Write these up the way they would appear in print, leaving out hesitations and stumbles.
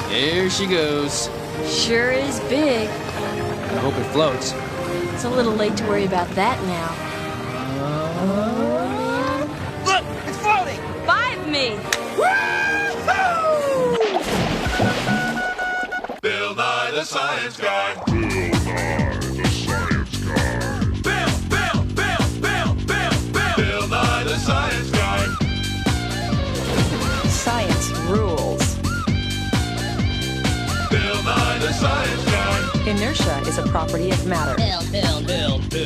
There she goes. Sure is big. I hope it floats. It's a little late to worry about that now. Look, it's floating! 5 me! Bill Nye the Science Guy. Bill Nye the Science Guy. Science rules. Bill Nye the Science Guy. Inertia is a property of matter. Bill Nye the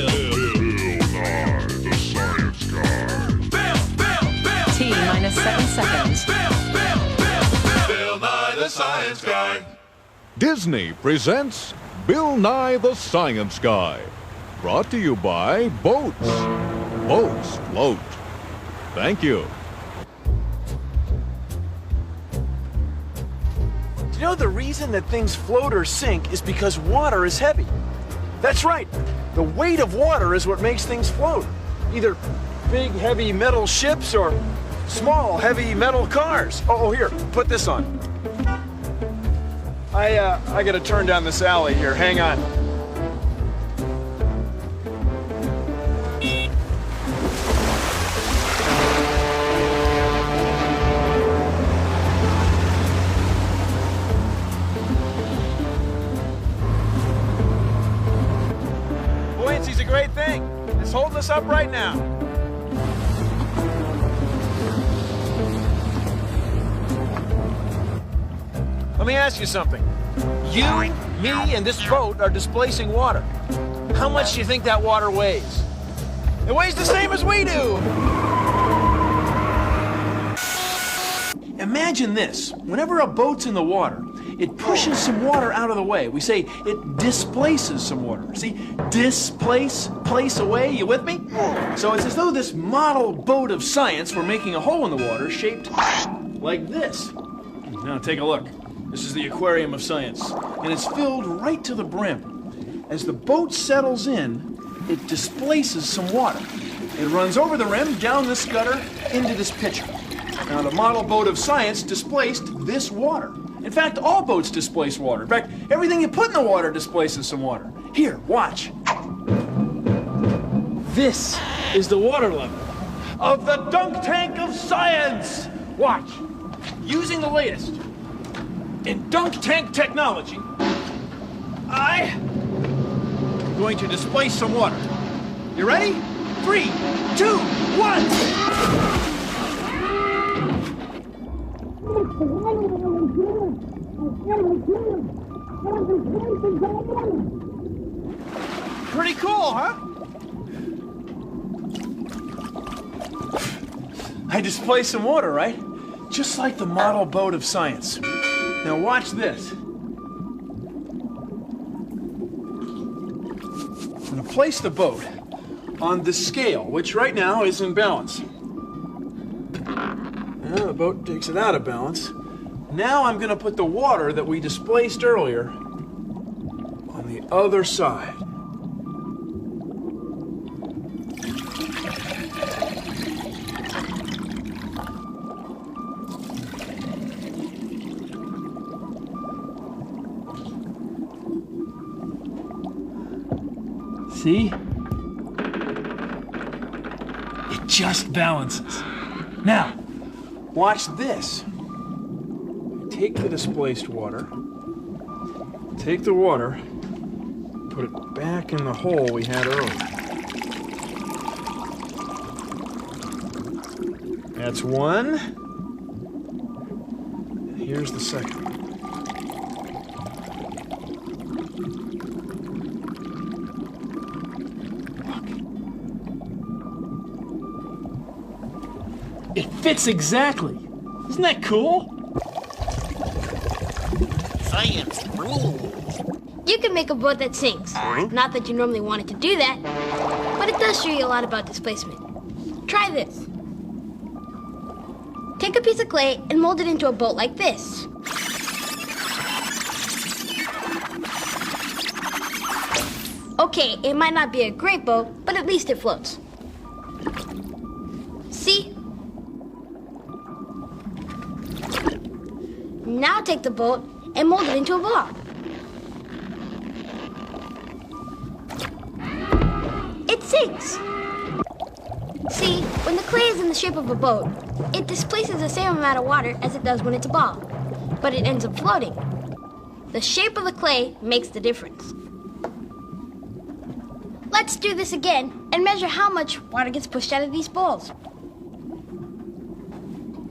Science Guy. T minus 7 seconds. Bill Nye the Science Guy. Disney presents Bill Nye the Science Guy. Brought to you by Boats. Boats float. Thank you. Do you know the reason that things float or sink is because water is heavy? That's right. The weight of water is what makes things float. Either big, heavy metal ships or small, heavy metal cars. Oh, here, put this on. I gotta turn down this alley here. Hang on. Buoyancy's a great thing. It's holding us up right now. Let me ask you something. You, me, and this boat are displacing water. How much do you think that water weighs? It weighs the same as we do! Imagine this. Whenever a boat's in the water, it pushes some water out of the way. We say it displaces some water. See? Displace, place away. You with me? So it's as though this model boat of science were making a hole in the water shaped like this. Now take a look. This is the aquarium of science, and it's filled right to the brim. As the boat settles in, it displaces some water. It runs over the rim, down this gutter, into this pitcher. Now, the model boat of science displaced this water. In fact, all boats displace water. In fact, everything you put in the water displaces some water. Here, watch. This is the water level of the dunk tank of science. Watch. Using the latest in dunk tank technology, I'm going to displace some water. You ready? 3, 2, 1. Pretty cool, huh? I displaced some water, right? Just like the model boat of science. Now watch this. I'm going to place the boat on the scale, which right now is in balance. Now the boat takes it out of balance. Now I'm going to put the water that we displaced earlier on the other side. See? It just balances. Now, watch this. Take the displaced water, take the water, put it back in the hole we had earlier. That's one. And here's the second. It fits exactly. Isn't that cool? Science rules. You can make a boat that sinks. Not that you normally want it to do that, but it does show you a lot about displacement. Try this. Take a piece of clay and mold it into a boat like this. Okay, it might not be a great boat, but at least it floats. See? Now take the boat and mold it into a ball. It sinks. See, when the clay is in the shape of a boat, it displaces the same amount of water as it does when it's a ball, but it ends up floating. The shape of the clay makes the difference. Let's do this again and measure how much water gets pushed out of these balls.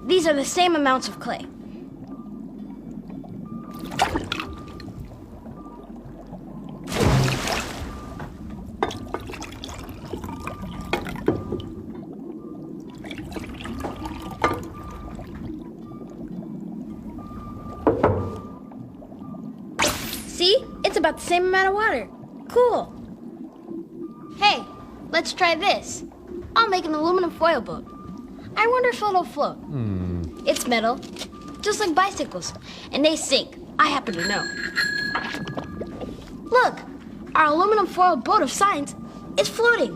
These are the same amounts of clay. See? It's about the same amount of water. Cool. Hey, let's try this. I'll make an aluminum foil boat. I wonder if it'll float. It's metal, just like bicycles, and they sink. I happen to know. Look, our aluminum foil boat of science is floating.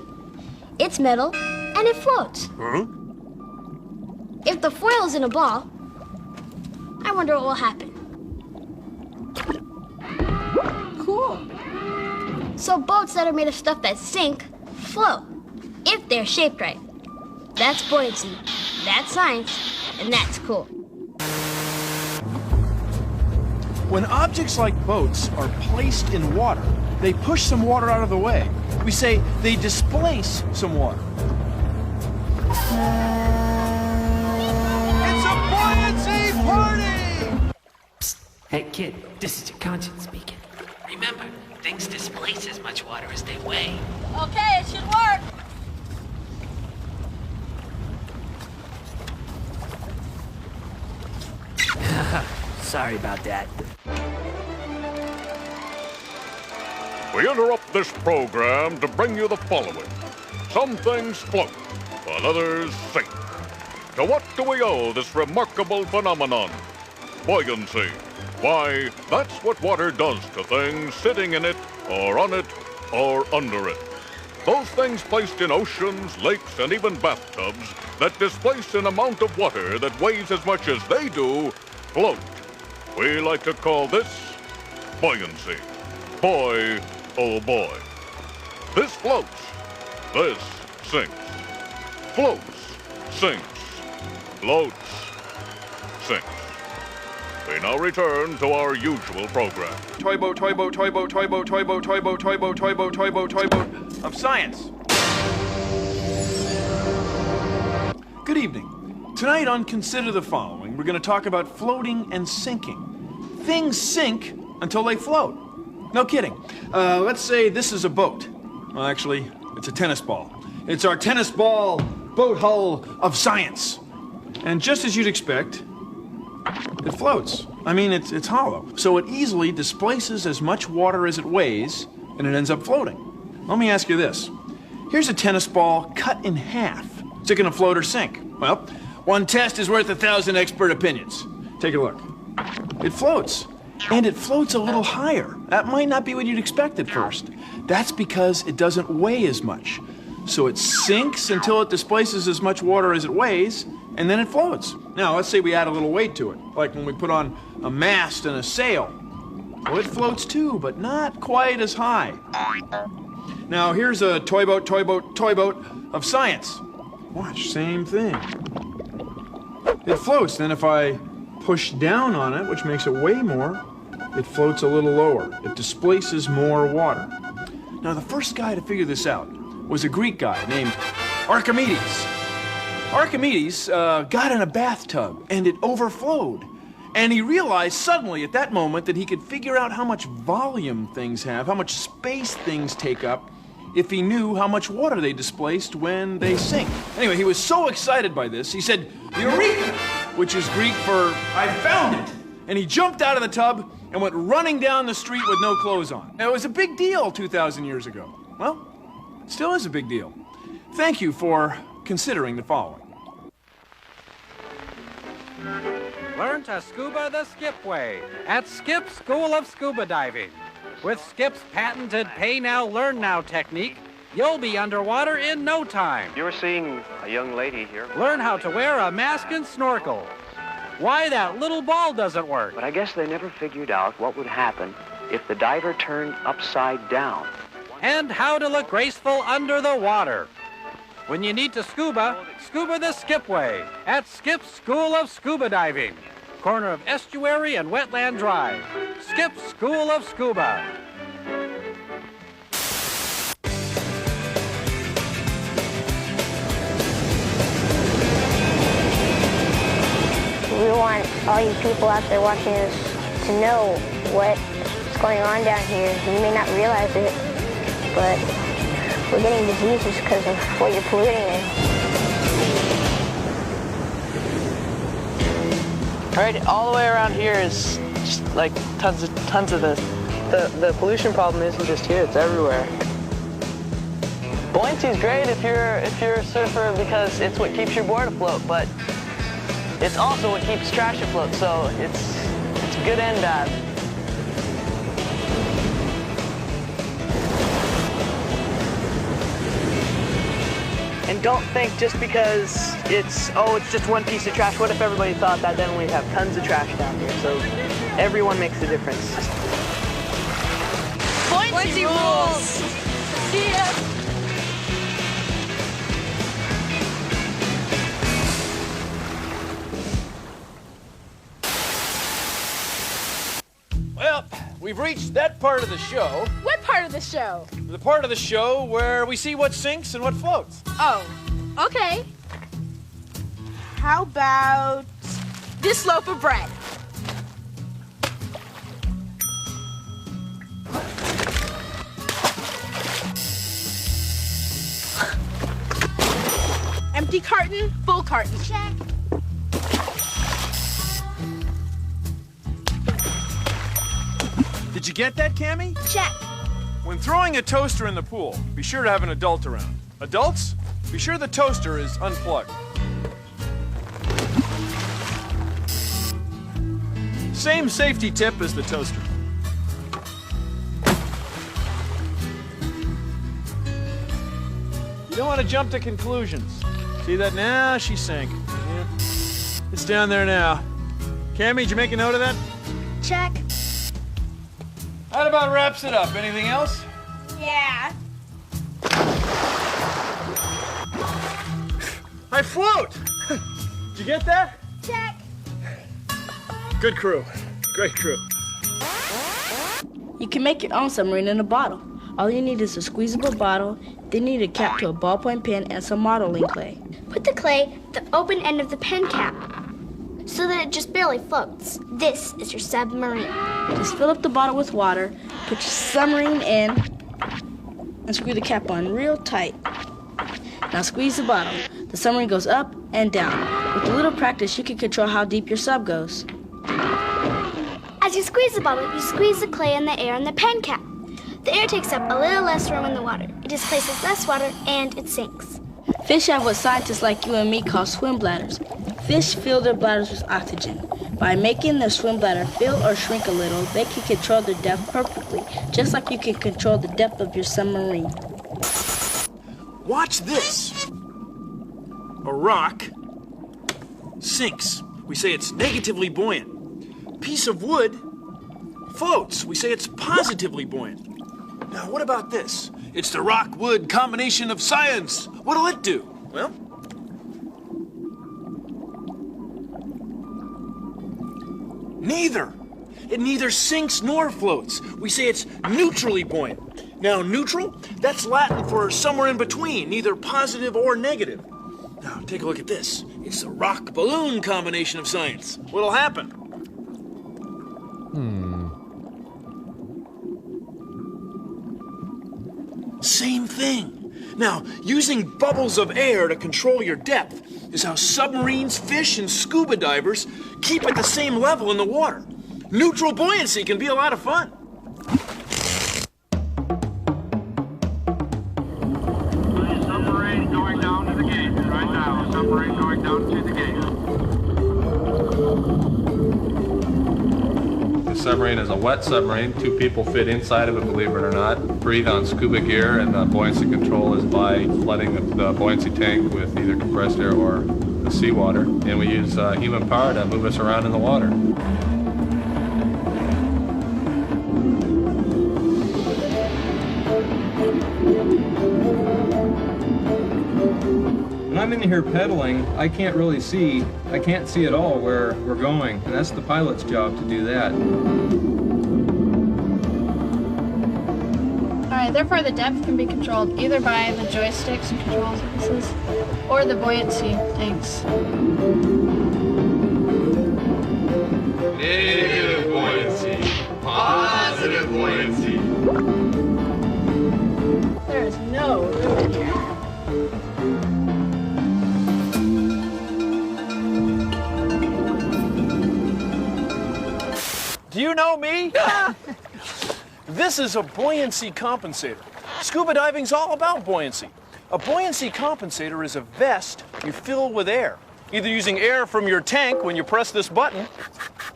It's metal, and it floats. If the foil is in a ball, I wonder what will happen. Cool. So boats that are made of stuff that sink float, if they're shaped right. That's buoyancy, that's science, and that's cool. When objects like boats are placed in water, they push some water out of the way. We say they displace some water. It's a buoyancy party! Hey, kid, this is your conscience speaking. Remember, things displace as much water as they weigh. Okay, it should work. Sorry about that. We interrupt this program to bring you the following. Some things float, while others sink. To what do we owe this remarkable phenomenon? Buoyancy. Why, that's what water does to things sitting in it, or on it, or under it. Those things placed in oceans, lakes, and even bathtubs that displace an amount of water that weighs as much as they do, float. We like to call this buoyancy. Boy, oh boy. This floats. This sinks. Floats, sinks. Floats, sinks. We now return to our usual program. Toy boat, toy boat, toy boat, toy boat, toy boat, toy boat, toy boat, toy boat, toy boat, toy boat of science. Good evening. Tonight on Consider the Following, we're going to talk about floating and sinking. Things sink until they float. No kidding. Let's say this is a boat. Well, actually, it's a tennis ball. It's our tennis ball boat hull of science. And just as you'd expect, it floats. I mean, it's hollow. So it easily displaces as much water as it weighs, and it ends up floating. Let me ask you this. Here's a tennis ball cut in half. Is it going to float or sink? Well, one test is worth 1,000 expert opinions. Take a look. It floats. And it floats a little higher. That might not be what you'd expect at first. That's because it doesn't weigh as much. So it sinks until it displaces as much water as it weighs, and then it floats. Now, let's say we add a little weight to it, like when we put on a mast and a sail. Well, it floats too, but not quite as high. Now, here's a toy boat, toy boat, toy boat of science. Watch, same thing. It floats, then if I push down on it, which makes it weigh more, it floats a little lower. It displaces more water. Now, the first guy to figure this out was a Greek guy named Archimedes. Archimedes got in a bathtub, and it overflowed. And he realized suddenly at that moment that he could figure out how much volume things have, how much space things take up, if he knew how much water they displaced when they sink. Anyway, he was so excited by this, he said, "Eureka!" which is Greek for, "I found it!" And he jumped out of the tub and went running down the street with no clothes on. Now, it was a big deal 2,000 years ago. Well, it still is a big deal. Thank you for considering the following. Learn to scuba the Skip way at Skip School of Scuba Diving. With Skip's patented Pay Now, Learn Now technique, you'll be underwater in no time. You're seeing a young lady here. Learn how to wear a mask and snorkel. why that little ball doesn't work. But I guess they never figured out what would happen if the diver turned upside down. And how to look graceful under the water. When you need to scuba, scuba the Skipway at Skip's School of Scuba Diving. Corner of Estuary and Wetland Drive. Skip's School of Scuba. We want all you people out there watching us to know what's going on down here. You may not realize it, but we're getting diseases because of what you're polluting it. All right, all the way around here is just like tons of this. The pollution problem isn't just here; it's everywhere. Buoyancy is great if you're a surfer because it's what keeps your board afloat, but it's also what keeps trash afloat. So it's good and bad. And don't think just because it's just one piece of trash. What if everybody thought that? Then we'd have tons of trash down here. So everyone makes a difference. Buoyancy rules! See ya! Well, we've reached that part of the show. What part of the show? The part of the show where we see what sinks and what floats. Oh, okay. How about this loaf of bread? Empty carton, full carton. Check. Did you get that, Cammie? Check. When throwing a toaster in the pool, be sure to have an adult around. Adults, be sure the toaster is unplugged. Same safety tip as the toaster. You don't want to jump to conclusions. See that now? She sank. Yeah. It's down there now. Cammie, did you make a note of that? Check. That about wraps it up. Anything else? Yeah. I float! Did you get that? Check. Good crew. Great crew. You can make your own submarine in a bottle. All you need is a squeezable bottle, then you need a cap to a ballpoint pen and some modeling clay. Put the clay at the open end of the pen cap so that it just barely floats. This is your submarine. Just fill up the bottle with water, put your submarine in, and screw the cap on real tight. Now squeeze the bottle. The submarine goes up and down. With a little practice, you can control how deep your sub goes. As you squeeze the bottle, you squeeze the clay in the air in the pen cap. The air takes up a little less room in the water. It displaces less water and it sinks. Fish have what scientists like you and me call swim bladders. Fish fill their bladders with oxygen. By making their swim bladder fill or shrink a little, they can control their depth perfectly, just like you can control the depth of your submarine. Watch this. A rock sinks. We say it's negatively buoyant. Piece of wood floats. We say it's positively buoyant. Now, what about this? It's the rock-wood combination of science. What'll it do? Well, neither. It neither sinks nor floats. We say it's neutrally buoyant. Now, neutral, that's Latin for somewhere in between, neither positive or negative. Now, take a look at this. It's the rock-balloon combination of science. What'll happen? Same thing. Now, using bubbles of air to control your depth is how submarines, fish, and scuba divers keep at the same level in the water. Neutral buoyancy can be a lot of fun. Submarine going down to the gate right now. Submarine going down to the gate. The submarine is a wet submarine. 2 people fit inside of it, believe it or not. Breathe on scuba gear, and the buoyancy control is by flooding the buoyancy tank with either compressed air or the seawater, and we use human power to move us around in the water. When I'm in here pedaling, I can't really see. I can't see at all where we're going, and that's the pilot's job to do that. Alright, therefore the depth can be controlled either by the joysticks and control surfaces or the buoyancy tanks. Negative buoyancy. Positive buoyancy. There is no room in here. Do you know me? This is a buoyancy compensator. Scuba diving's all about buoyancy. A buoyancy compensator is a vest you fill with air, either using air from your tank when you press this button,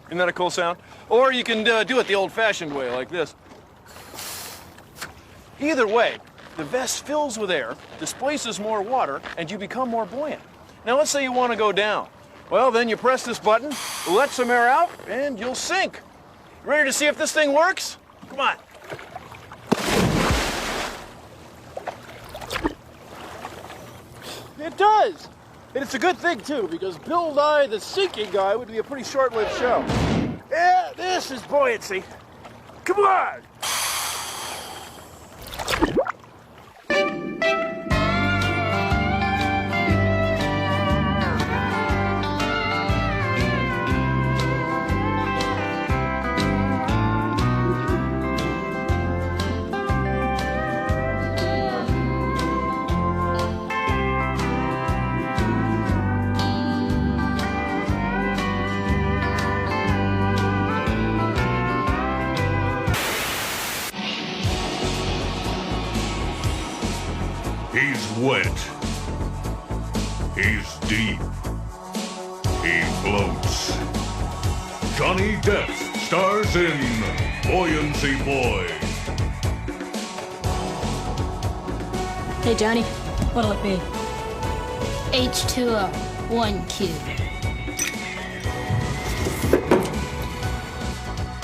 isn't that a cool sound? Or you can do it the old-fashioned way, like this. Either way, the vest fills with air, displaces more water, and you become more buoyant. Now let's say you want to go down. Well, then you press this button, let some air out, and you'll sink. Ready to see if this thing works? Come on. It does. And it's a good thing, too, because Bill Nye, the sinking guy, would be a pretty short-lived show. Yeah, this is buoyancy. Come on. He's wet. He's deep. He floats. Johnny Depp stars in Buoyancy Boy. Hey, Johnny, what'll it be? H2O, 1 cube.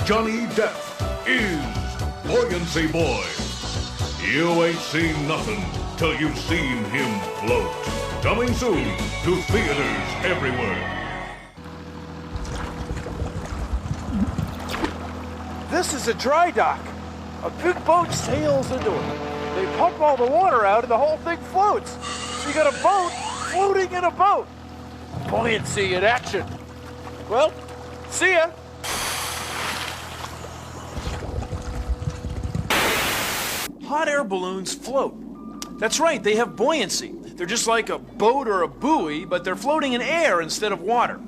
Johnny Depp is Buoyancy Boy. You ain't seen nothing till you've seen him float. Coming soon to theaters everywhere. This is a dry dock. A big boat sails into it. They pump all the water out and the whole thing floats. So you got a boat floating in a boat. Buoyancy in action. Well, see ya. Hot air balloons float. That's right, they have buoyancy. They're just like a boat or a buoy, but they're floating in air instead of water.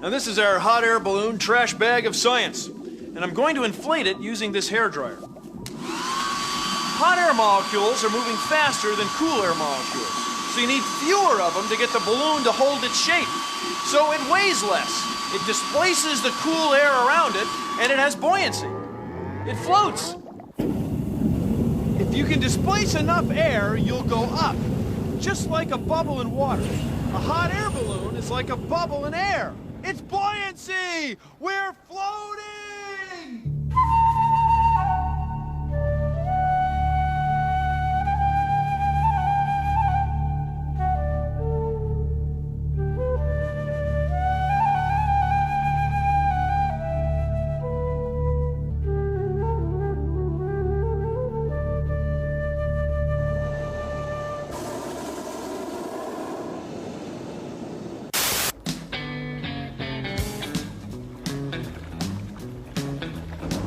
Now this is our hot air balloon trash bag of science. And I'm going to inflate it using this hairdryer. Hot air molecules are moving faster than cool air molecules. So you need fewer of them to get the balloon to hold its shape. So it weighs less. It displaces the cool air around it, and it has buoyancy. It floats. If you can displace enough air, you'll go up, just like a bubble in water. A hot air balloon is like a bubble in air. It's buoyancy! We're floating!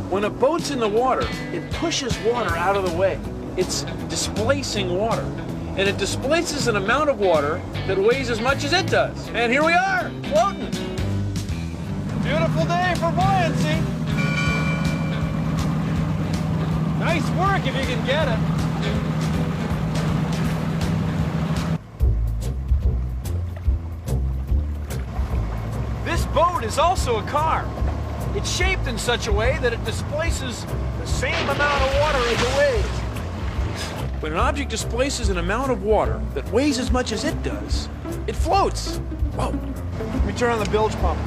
When a boat's in the water, it pushes water out of the way. It's displacing water. And it displaces an amount of water that weighs as much as it does. And here we are, floating. Beautiful day for buoyancy. Nice work if you can get it. This boat is also a car. It's shaped in such a way that it displaces the same amount of water as it weighs. When an object displaces an amount of water that weighs as much as it does, it floats. Whoa. Let me turn on the bilge pump.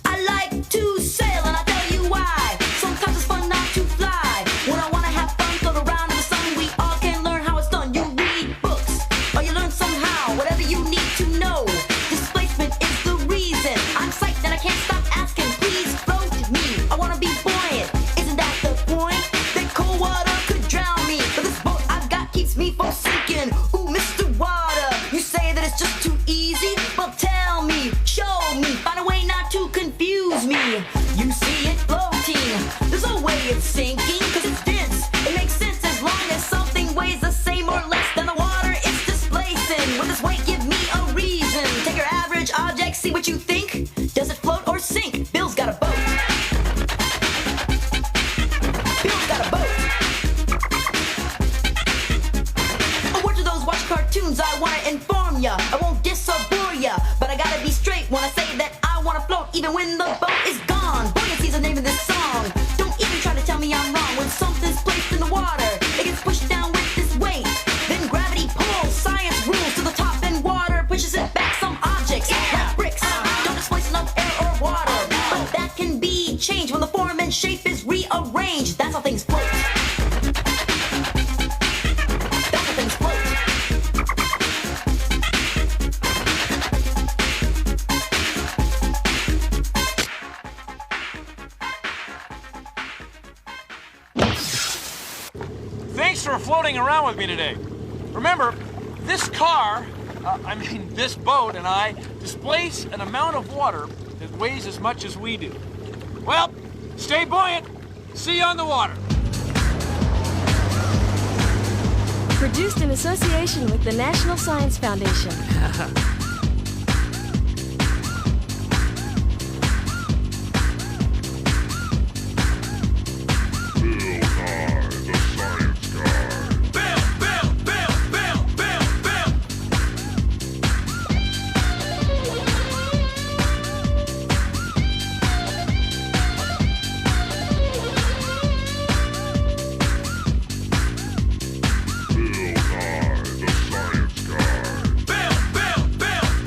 I like to sail and I'll tell you why. Sometimes it's fun not to fly. When I wanna have fun, float around in the sun. We all can learn how it's done. You read books or you learn somehow. Whatever you need to know. Displacement is the reason. I'm psyched and I can't stop asking. Please float me. I wanna be buoyant. Isn't that the point? That cold water could drown me. But this boat I've got keeps me from sinking. Ooh, Mr. Water, you say that it's just too easy? Well, tell me, show me, find a way not to confuse me. You see it floating, there's no way it's sinking, cause it's dense. It makes sense as long as something weighs the same or less than the water it's displacing. With this weight, give me a reason. Take your average object, see what you think. Does it float or sink? Bill's got a boat. Bill's got a boat. Oh, what do those watch cartoons? I wanna inform ya. I won't diss or bore ya, but I gotta be straight when I say that I wanna float even when the boat is gone. Buoyancy's the name of this song. Don't even try to tell me I'm wrong. When something's placed in the water, it gets pushed down with this weight. Then gravity pulls, science rules to the top, and water pushes it back. Some objects, like bricks, don't displace enough air or water. But that can be changed when the form and shape is rearranged. That's how things float. That's how things float. Thanks for floating around with me today. Remember, this car, this boat and I displace an amount of water that weighs as much as we do. Well, stay buoyant. See you on the water. Produced in association with the National Science Foundation.